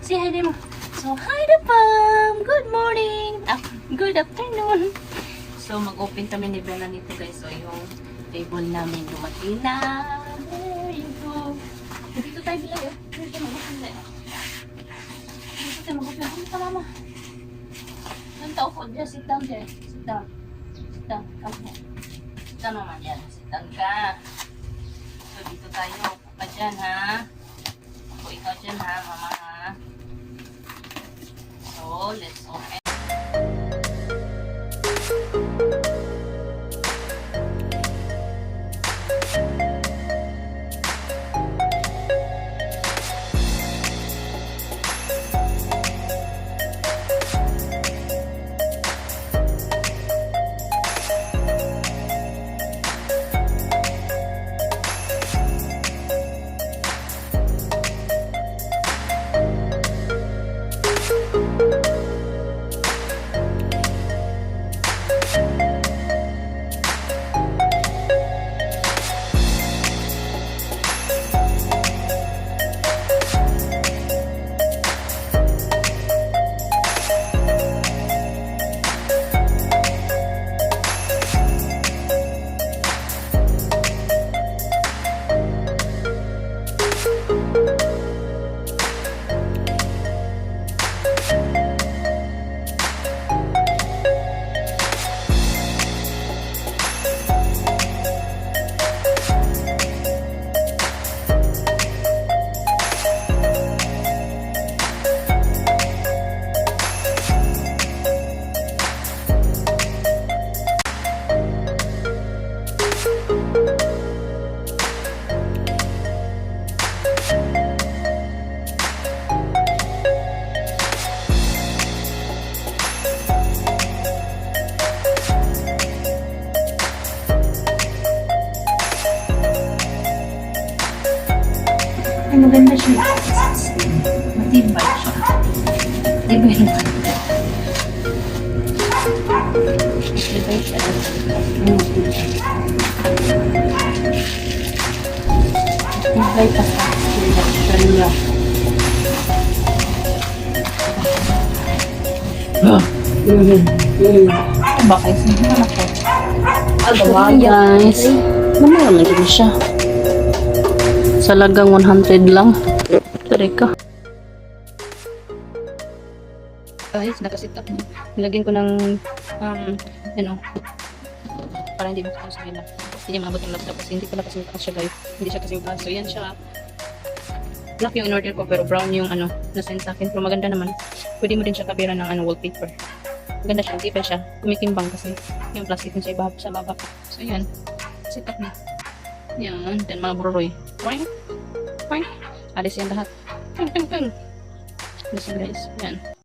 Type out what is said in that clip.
Say hi din mo. So, hi the fam! Good morning! Good afternoon! So, mag-open kami ni Bella nito guys. So, yung table namin dumating na. There you go. Dito tayo bilay. Dito mag-open tayo. Dito tayo mag-open. Ano ka mama? Doon tao po. Just sit down there. Sit down. Sit down. Come here. Sit down naman yan. Sit down ka. So, dito tayo. Upo ka dyan ha. Upo ikaw dyan ha, mama ha. So, let's open. Ay, maganda siya. Matibay siya. Matibay naman. Matibay siya. Matibay pa sa siya. Baka isa na ako. Alba guys. Mamaya lang siya. Sa lagang 100 lang. Tari ka. Guys, nakasit up na. Nilagyan ko ng, para hindi makakang sa kanya. Hindi maabot yung laptop kasi hindi pala kasi mataas siya guys. Hindi siya kasi mataas. So yan siya. Black yung in-order ko pero brown yung na-send sa akin. Pero maganda naman. Pwede mo din siya kabira ng wallpaper. Maganda siya. Hindi pa siya. Kumitimbang kasi yung plastic niya sa baba. So yan. Sit up na. Yan, dan mga buroy. Poing, poing. Alis yan lahat. Ping, ping, ping. Listen guys, yan.